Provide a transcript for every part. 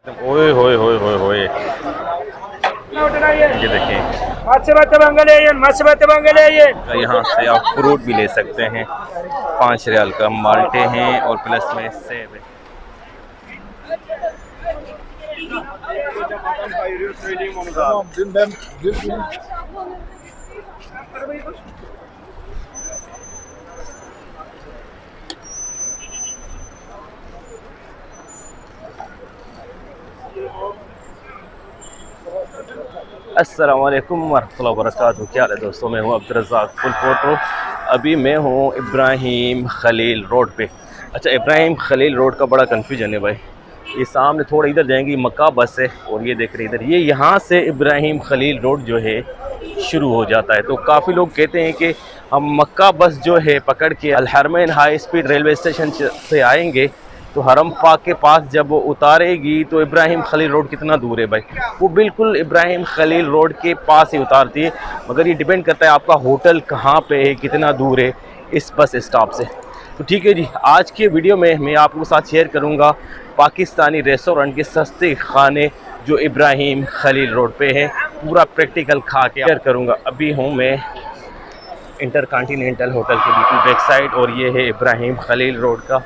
ओए होए होए होए होए, ये देखें। यहाँ से आप फ्रूट भी ले सकते हैं। 5 रियाल का माल्टे हैं और प्लस में सेब है। अस्सलाम वालेकुम वरहमतुल्लाहि वबरकातुहू। क्या हाल है दोस्तों, मैं हूँ अब्दुर्रज़ाक फुल फोटो। अभी मैं हूँ इब्राहिम खलील रोड पे। अच्छा, इब्राहिम खलील रोड का बड़ा कन्फ्यूजन है भाई। ये सामने थोड़ा इधर जाएंगे, मक्का बस है, और ये देख रहे इधर, ये यहाँ से इब्राहिम खलील रोड जो है शुरू हो जाता है। तो काफ़ी लोग कहते हैं कि हम मक्का बस जो है पकड़ के अल हरमैन हाई स्पीड रेलवे स्टेशन से आएंगे, तो हरम पाक के पास जब वो उतारेगी तो इब्राहिम खलील रोड कितना दूर है भाई। वो बिल्कुल इब्राहिम खलील रोड के पास ही उतारती है, मगर ये डिपेंड करता है आपका होटल कहाँ पे है, कितना दूर है इस बस स्टॉप से। तो ठीक है जी, आज के वीडियो में मैं आपके साथ शेयर करूँगा पाकिस्तानी रेस्टोरेंट के सस्ते खाने जो इब्राहिम खलील रोड पे हैं। पूरा प्रैक्टिकल खा के शेयर करूँगा। अभी हूँ मैं इंटरकॉन्टिनेंटल होटल के बिल्कुल बैक साइड, और ये है इब्राहिम खलील रोड का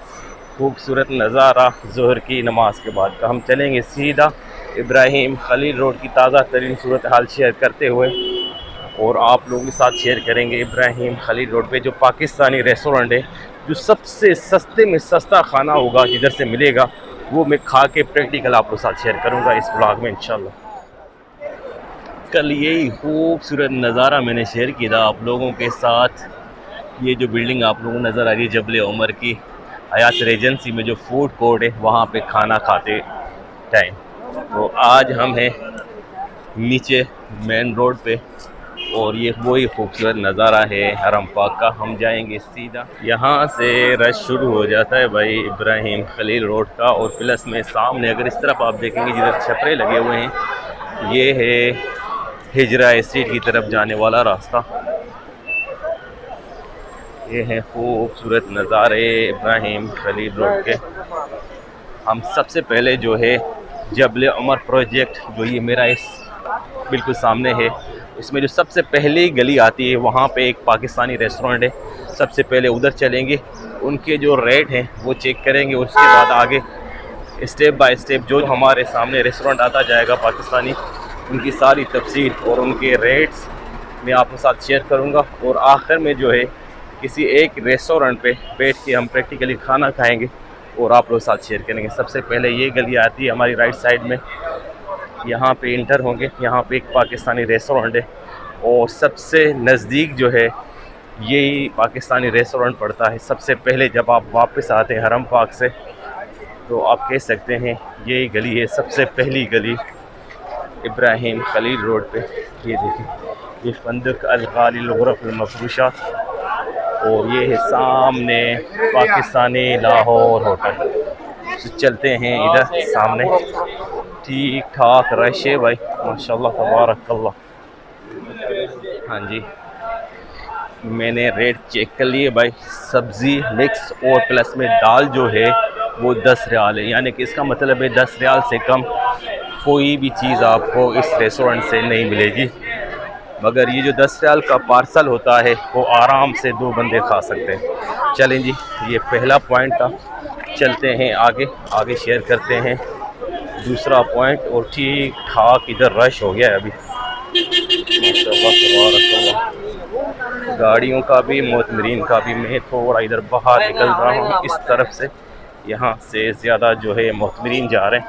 खूबसूरत नज़ारा ज़ोहर की नमाज के बाद का। हम चलेंगे सीधा इब्राहिम खलील रोड की ताज़ा तरीन सूरत हाल शेयर करते हुए, और आप लोगों के साथ शेयर करेंगे इब्राहिम खलील रोड पे जो पाकिस्तानी रेस्टोरेंट है, जो सबसे सस्ते में सस्ता खाना होगा जिधर से मिलेगा, वो मैं खा के प्रैक्टिकल आप लोगों के साथ शेयर करूँगा इस ब्लॉग में इंशाल्लाह। कल यही खूबसूरत नज़ारा मैंने शेयर किया था आप लोगों के साथ। ये जो बिल्डिंग आप लोगों को नज़र आ रही है जबल उमर की हयात रेजेंसी में जो फूड कोर्ट है, वहाँ पे खाना खाते टाइम। तो आज हम हैं नीचे मेन रोड पे, और ये वही खूबसूरत नज़ारा है हरम पाक का। हम जाएंगे सीधा, यहाँ से रश शुरू हो जाता है भाई इब्राहिम खलील रोड का। और प्लस में सामने अगर इस तरफ आप देखेंगे जिधर छपरे लगे हुए हैं, ये है हिजरा स्ट्रीट की तरफ जाने वाला रास्ता। ये हैं खूबसूरत नज़ारे इब्राहिम खलील रोड के। हम सबसे पहले जो है जबल उमर प्रोजेक्ट, जो ये मेरा इस बिल्कुल सामने है, इसमें जो सबसे पहली गली आती है वहाँ पे एक पाकिस्तानी रेस्टोरेंट है। सबसे पहले उधर चलेंगे, उनके जो रेट हैं वो चेक करेंगे। उसके बाद आगे स्टेप बाय स्टेप जो हमारे सामने रेस्टोरेंट आता जाएगा पाकिस्तानी, उनकी सारी तफसील और उनके रेट्स मैं आपके साथ शेयर करूँगा। और आखिर में जो है किसी एक रेस्टोरेंट पे बैठ के हम प्रैक्टिकली खाना खाएंगे और आप लोग साथ शेयर करेंगे। सबसे पहले ये गली आती है हमारी राइट साइड में, यहाँ पे इंटर होंगे। यहाँ पे एक पाकिस्तानी रेस्टोरेंट है, और सबसे नज़दीक जो है यही पाकिस्तानी रेस्टोरेंट पड़ता है। सबसे पहले जब आप वापस आते हैं हरम पाक से, तो आप कह सकते हैं यही गली है सबसे पहली गली इब्राहिम खलील रोड पे। ये देखिए, ये फंदक अल खालिल गुरफ अल मफरूशात, और ये है सामने पाकिस्तानी लाहौर होटल। तो चलते हैं इधर सामने। ठीक ठाक रश है भाई, माशाल्लाह तबारकल्लाह। हाँ जी, मैंने रेट चेक कर लिए भाई। सब्ज़ी मिक्स और प्लस में दाल जो है वो 10 रियाल है, यानी कि इसका मतलब है 10 रियाल से कम कोई भी चीज़ आपको इस रेस्टोरेंट से नहीं मिलेगी। मगर ये जो 10 रियाल का पार्सल होता है वो आराम से 2 बंदे खा सकते हैं। चलें जी, ये पहला पॉइंट था। चलते हैं आगे, आगे शेयर करते हैं दूसरा पॉइंट। और ठीक ठाक इधर रश हो गया है अभी, गाड़ियों का भी मोतमरीन का भी। मैं थोड़ा इधर बाहर निकल रहा हूँ इस तरफ से, यहाँ से ज़्यादा जो है मोतमरीन जा रहे हैं,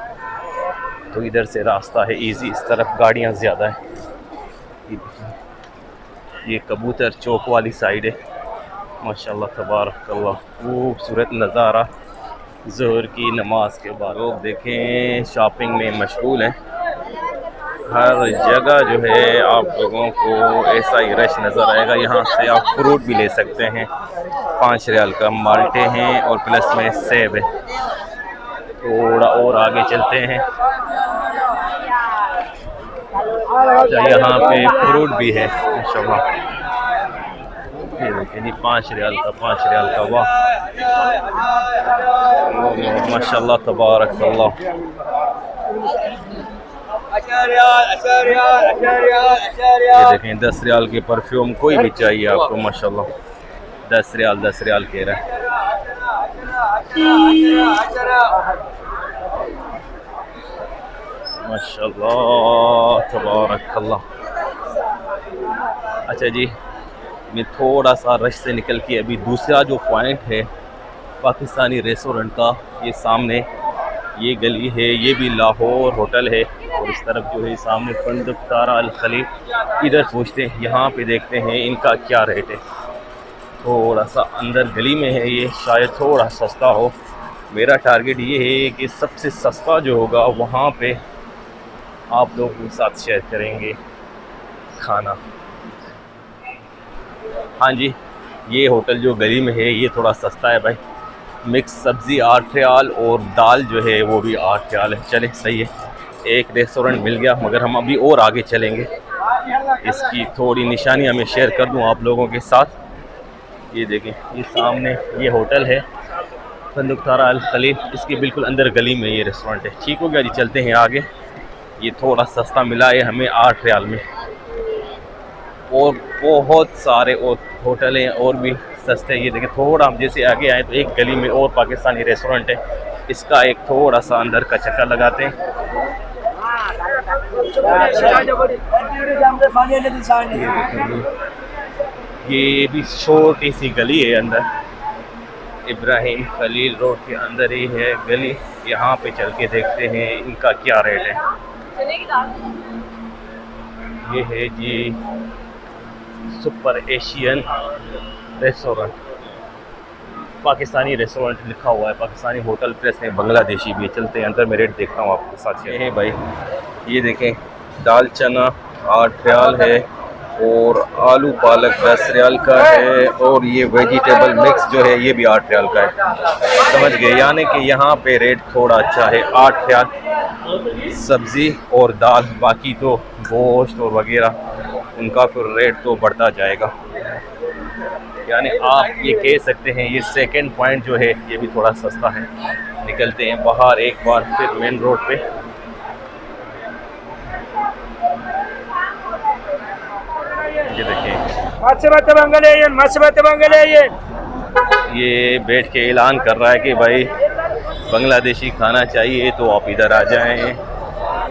तो इधर से रास्ता है इजी, इस तरफ गाड़ियाँ ज़्यादा हैं। ये कबूतर चौक वाली साइड है, माशाल्लाह तबारकल्लाह। खूबसूरत नज़ारा ज़ोहर की नमाज के बाद। लोग देखें शॉपिंग में मशगूल हैं, हर जगह जो है आप लोगों को ऐसा ही रश नज़र आएगा। यहाँ से आप फ्रूट भी ले सकते हैं। 5 रियाल का माल्टे हैं और प्लस में सेब है। थोड़ा और आगे चलते हैं, यहाँ पे फ्रूट भी है माशाल्लाह। ये देखिए जी, 5 रियाल का, 5 रियाल का, वाह माशाल्लाह तबारकल्लाह। ये देखें 10 रियाल के परफ्यूम कोई भी चाहिए आपको माशाल्लाह, 10 रियाल कह रहा है। माशाल्लाह तबारकल्लाह। अच्छा जी, मैं थोड़ा सा रश से निकल के अभी दूसरा जो पॉइंट है पाकिस्तानी रेस्टोरेंट का, ये सामने ये गली है, ये भी लाहौर होटल है, और इस तरफ जो है सामने फंदक तारा अल खलील, इधर पूछते हैं, यहाँ पे देखते हैं इनका क्या रेट है। थोड़ा सा अंदर गली में है ये, शायद थोड़ा सस्ता हो। मेरा टारगेट ये है कि सबसे सस्ता जो होगा वहाँ पे आप लोगों के साथ शेयर करेंगे खाना। हाँ जी, ये होटल जो गली में है ये थोड़ा सस्ता है भाई। मिक्स सब्ज़ी 8 रियाल और दाल जो है वो भी 8 रियाल है। चले सही है, एक रेस्टोरेंट मिल गया, मगर हम अभी और आगे चलेंगे। इसकी थोड़ी निशानियाँ मैं शेयर कर दूँ आप लोगों के साथ। ये देखें, ये सामने ये होटल है फंदक तारा अल खलील, इसके बिल्कुल अंदर गली में ये रेस्टोरेंट है। ठीक हो गया जी, चलते हैं आगे। ये थोड़ा सस्ता मिला है हमें 8 रियाल में, और बहुत सारे और होटल हैं और भी सस्ते। ये देखें, थोड़ा हम जैसे आगे आए तो एक गली में और पाकिस्तानी रेस्टोरेंट है, इसका एक थोड़ा सा अंदर का चक्कर लगाते हैं। ये भी छोटी सी गली है अंदर, इब्राहिम खलील रोड के अंदर ही है गली। यहाँ पे चल के देखते हैं इनका क्या रेट है। ये है जी super Asian restaurant, Pakistani restaurant लिखा हुआ है, पाकिस्तानी होटल प्लस है, बांग्लादेशी भी है। चलते हैं अंदर, मैं रेट देखता हूँ आपके साथ। ये है भाई, ये देखें दाल चना 8 रियाल है, और आलू पालक 10 रियाल का है, और ये वेजिटेबल मिक्स जो है ये भी 8 रियाल का है। समझ गए, यानी कि यहाँ पे रेट थोड़ा अच्छा है। 8 रियाल सब्ज़ी और दाल, बाकी तो गोश्त और वगैरह उनका फिर रेट तो बढ़ता जाएगा। यानी आप ये कह सकते हैं ये सेकंड पॉइंट जो है ये भी थोड़ा सस्ता है। निकलते हैं बाहर एक बार फिर मेन रोड पे। ये देखें, ये बैठ के ऐलान कर रहा है कि भाई बांग्लादेशी खाना चाहिए तो आप इधर आ जाएं।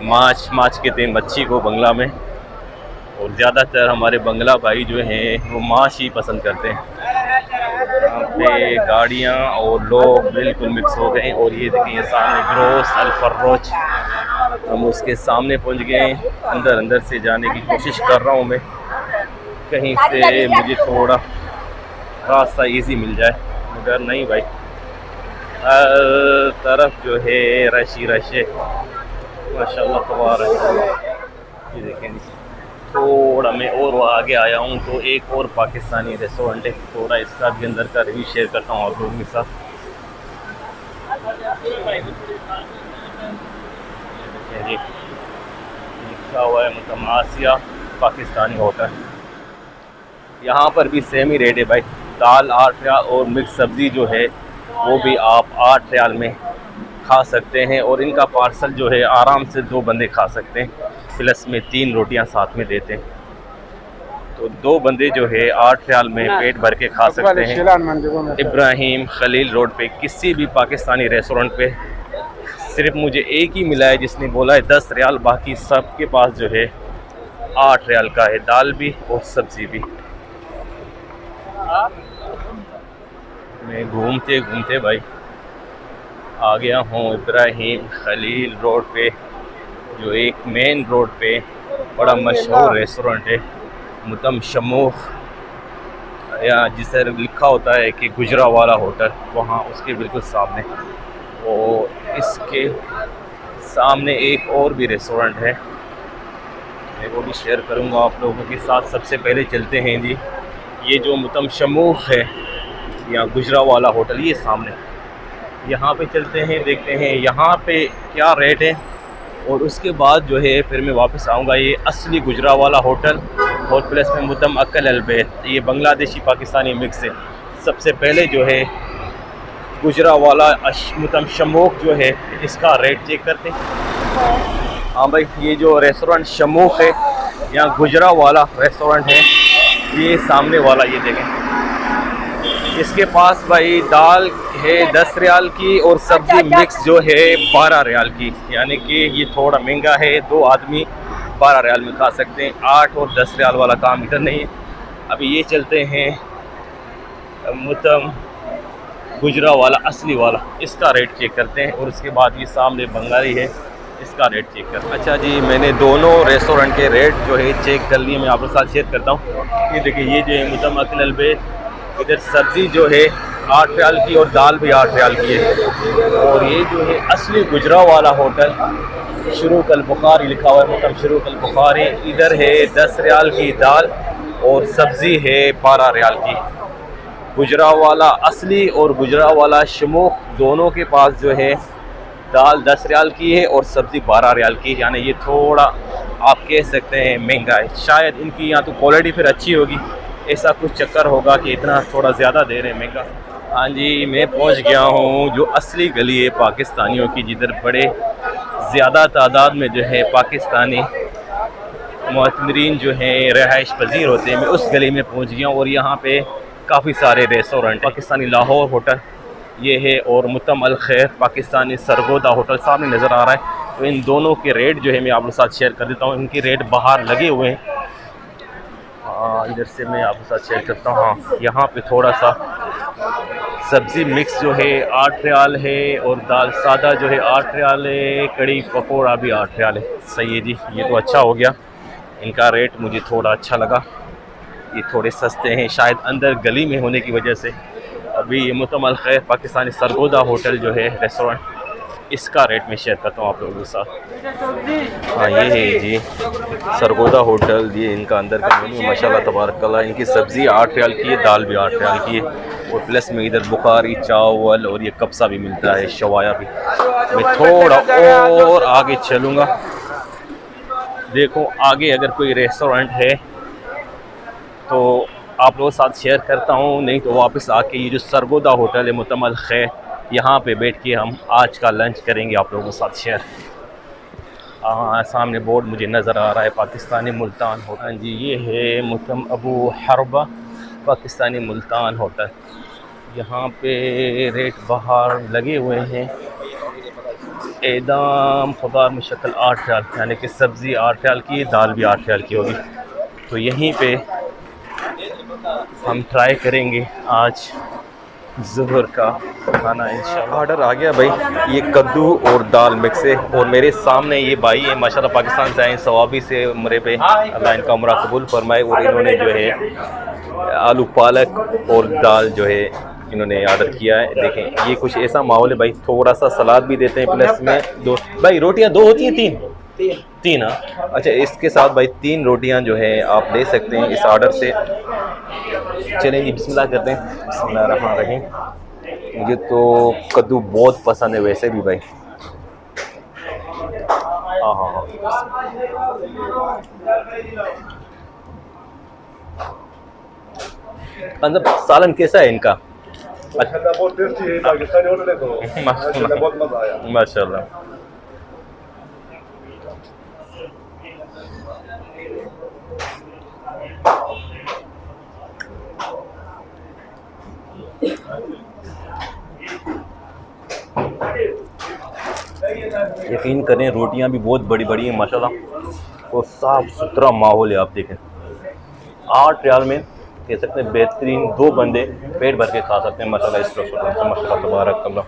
माछ कहते हैं मच्छी को बंगला में, और ज़्यादातर हमारे बंगला भाई जो हैं वो माछ ही पसंद करते हैं। यहाँ पे गाड़ियाँ और लोग बिल्कुल मिक्स हो गए, और ये देखिए सामने ग्रोस अल फर्रोज, हम उसके सामने पहुँच गए। अंदर से जाने की कोशिश कर रहा हूँ मैं, कहीं से मुझे थोड़ा रास्ता इजी मिल जाए, मगर नहीं भाई, हर तरफ जो है रश है माशाल्लाह तबारक। ये देखें, थोड़ा मैं और आगे आया हूँ तो एक और पाकिस्तानी रेस्टोरेंट है, थोड़ा इसका भी अंदर का रिव्यू शेयर करता हूँ आप लोगों के साथ। लिखा हुआ है मुतमासिया पाकिस्तानी होटल। यहाँ पर भी सेम ही रेट है भाई, दाल 8 रियाल और मिक्स सब्ज़ी जो है वो भी आप 8 रियाल में खा सकते हैं, और इनका पार्सल जो है आराम से 2 बंदे खा सकते हैं, प्लस में 3 रोटियां साथ में देते हैं, तो 2 बंदे जो है 8 रियाल में पेट भर के खा सकते हैं। इब्राहिम खलील रोड पे किसी भी पाकिस्तानी रेस्टोरेंट पे सिर्फ मुझे एक ही मिला है जिसने बोला है 10 रियाल, बाकी सब के पास जो है 8 रियाल का है, दाल भी और सब्ज़ी भी। मैं घूमते घूमते भाई आ गया हूँ इब्राहिम खलील रोड पे, जो एक मेन रोड पे बड़ा मशहूर रेस्टोरेंट है मुतम शमूख, या जिसे लिखा होता है कि गुजरावाला होटल, वहाँ उसके बिल्कुल सामने। और इसके सामने एक और भी रेस्टोरेंट है, मैं वो भी शेयर करूँगा आप लोगों के साथ। सबसे पहले चलते हैं जी, ये जो मुतम शमूख है या गुजरावाला होटल, ये सामने, यहाँ पे चलते हैं, देखते हैं यहाँ पे क्या रेट है, और उसके बाद जो है फिर मैं वापस आऊँगा। ये असली गुजरावाला होटल और प्लस में मुतम अकल अलबैत, ये बांग्लादेशी पाकिस्तानी मिक्स है। सबसे पहले जो है गुजरावाला मुतम शमूख जो है इसका रेट चेक करते हैं। हाँ भाई, ये जो रेस्टोरेंट शमूख है, यहाँ गुजरा वाला रेस्टोरेंट है, ये सामने वाला, ये देखें। इसके पास भाई दाल है 10 रियाल की और सब्जी मिक्स जो है 12 रियाल की, यानी कि ये थोड़ा महंगा है। 2 आदमी 12 रियाल में खा सकते हैं। 8 और 10 रियाल वाला काम इधर नहीं है। अभी ये चलते हैं मुतम गुजरा वाला, असली वाला, इसका रेट चेक करते हैं। और उसके बाद ये सामने बंगाली है, इसका रेट चेक करते हैं। अच्छा जी, मैंने दोनों रेस्टोरेंट के रेट जो है चेक कर लिए, मैं आपके साथ शेयर करता हूँ। ये देखिए, ये जो है मुतम अकल अलबैत, इधर सब्ज़ी जो है 8 रियाल की और दाल भी 8 रियाल की है। और ये जो है असली गुजरा वाला होटल, शुरूक अल बुखारी लिखा हुआ है, मतलब शुरूक अल बुखारी, इधर है 10 रियाल की दाल और सब्ज़ी है 12 रियाल की। गुजरा वाला असली और गुजरा वाला शमूख, दोनों के पास जो है दाल 10 रियाल की है और सब्ज़ी 12 रियाल की, यानी ये थोड़ा आप कह सकते हैं महंगा है। शायद इनकी यहाँ तो क्वालिटी फिर अच्छी होगी, ऐसा कुछ चक्कर होगा कि इतना थोड़ा ज़्यादा दे रहे हैं महंगा। हाँ जी, मैं पहुँच गया हूँ जो असली गली है पाकिस्तानियों की, जिधर बड़े ज़्यादा तादाद में जो है पाकिस्तानी मुअतमरीन जो हैं रहाइश पजीर होते हैं। मैं उस गली में पहुँच गया हूँ और यहाँ पे काफ़ी सारे रेस्टोरेंट। पाकिस्तानी लाहौर होटल ये है और मुतम अल खैर पाकिस्तानी सरगोदा होटल सामने नज़र आ रहा है। तो इन दोनों के रेट जो है मैं आप लोगों के साथ शेयर कर देता हूँ। इनके रेट बाहर लगे हुए हैं, इधर से मैं आपके साथ शेयर करता हूँ। हाँ, यहाँ पे थोड़ा सा सब्ज़ी मिक्स जो है 8 रियाल है और दाल सादा जो है 8 रियाल है, कड़ी पकौड़ा भी 8 रियाल है। सही है जी, ये तो अच्छा हो गया, इनका रेट मुझे थोड़ा अच्छा लगा। ये थोड़े सस्ते हैं, शायद अंदर गली में होने की वजह से। अभी ये मुतम अल खैर पाकिस्तानी सरगोदा होटल जो है रेस्टोरेंट, इसका रेट मैं शेयर करता हूँ आप लोगों के साथ। हाँ, ये है जी सरगोदा होटल, ये इनका अंदर का मेन्यू माशाल्लाह तबारकल्लाह। इनकी सब्ज़ी 8 रियाल की है, दाल भी 8 रियाल की है और प्लस में इधर बुखारी चावल और ये कब्सा भी मिलता है, शवाया भी। मैं थोड़ा और आगे चलूँगा, देखो आगे अगर कोई रेस्टोरेंट है तो आप लोगों के साथ शेयर करता हूँ, नहीं तो वापस आके ये जो सरगोदा होटल है मुतम अल खैर, यहाँ पे बैठ के हम आज का लंच करेंगे आप लोगों के साथ शेयर। हाँ, सामने बोर्ड मुझे नज़र आ रहा है पाकिस्तानी मुल्तान होटल। हाँ जी, ये है मुतम अबू हरबा पाकिस्तानी मुल्तान होटल। यहाँ पे रेट बाहर लगे हुए हैं। एदाम खुदार में शक्ल 8 रियाल, यानी कि सब्ज़ी 8 रियाल की, दाल भी 8 रियाल की होगी। तो यहीं पे हम ट्राई करेंगे आज ज़ुहर का खाना इंशाल्लाह। ऑर्डर आ गया भाई, ये कद्दू और दाल मिक्स है और मेरे सामने ये भाई है माशाल्लाह पाकिस्तान से आए, सवाबी से उम्रे पे, अल्लाह इनका उम्रा कबूल फरमाए। और इन्होंने जो है आलू पालक और दाल जो है इन्होंने ऑर्डर किया है। देखें, ये कुछ ऐसा माहौल है भाई, थोड़ा सा सलाद भी देते हैं, प्लस में 2 भाई रोटियां 2 होती हैं, 3 हाँ। अच्छा, इसके साथ भाई 3 रोटियां जो है आप ले सकते हैं इस ऑर्डर से। चलें जी, बिस्मिल्लाह करते हैं। बिस्मिल्लाहिर्रहमानिर्रहीम। मुझे तो कद्दू बहुत पसंद है वैसे भी भाई। हाँ हाँ हाँ, मतलब सालन कैसा है इनका? बहुत टेस्टी है, पाकिस्तानी होटल है तो माशाल्लाह बहुत मज़ा आया माशाल्लाह। यकीन करें, रोटियां भी बहुत बड़ी बड़ी हैं माशाल्लाह और साफ़ सुथरा माहौल है। आप देखें, 8 रियाल में कह सकते हैं बेहतरीन 2 बंदे पेट भर के खा सकते हैं माशाल्लाह इस रेस्टोरेंट से, माशाल्लाह तबारकल्लाह।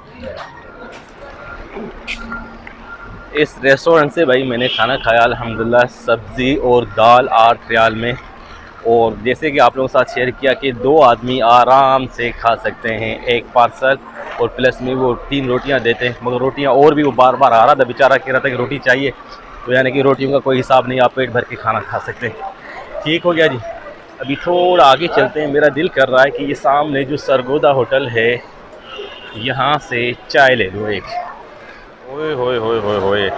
इस रेस्टोरेंट से भाई मैंने खाना खाया अल्हम्दुलिल्लाह, सब्ज़ी और दाल 8 रियाल में। और जैसे कि आप लोगों के साथ शेयर किया कि 2 आदमी आराम से खा सकते हैं एक पार्सल, और प्लस में वो 3 रोटियां देते हैं। मगर रोटियां और भी वो बार बार आ रहा था, बेचारा कह रहा था कि रोटी चाहिए, तो यानी कि रोटियों का कोई हिसाब नहीं, आप पेट भर के खाना खा सकते हैं। ठीक हो गया जी। अभी थोड़ा आगे चलते हैं, मेरा दिल कर रहा है कि ये सामने जो सरगोदा होटल है यहाँ से चाय ले लो एक। ओए होए होए होए होए,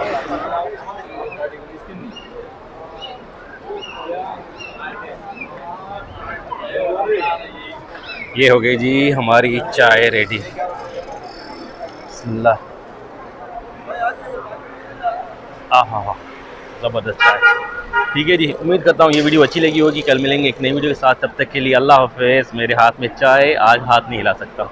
ये हो गई जी हमारी चाय रेडी। बिस्मिल्लाह। हाँ हाँ हाँ, ज़बरदस्त चाय। ठीक है जी, उम्मीद करता हूँ ये वीडियो अच्छी लगी होगी। कल मिलेंगे एक नई वीडियो के साथ, तब तक के लिए अल्लाह हाफ़िज़। मेरे हाथ में चाय, आज हाथ नहीं हिला सकता।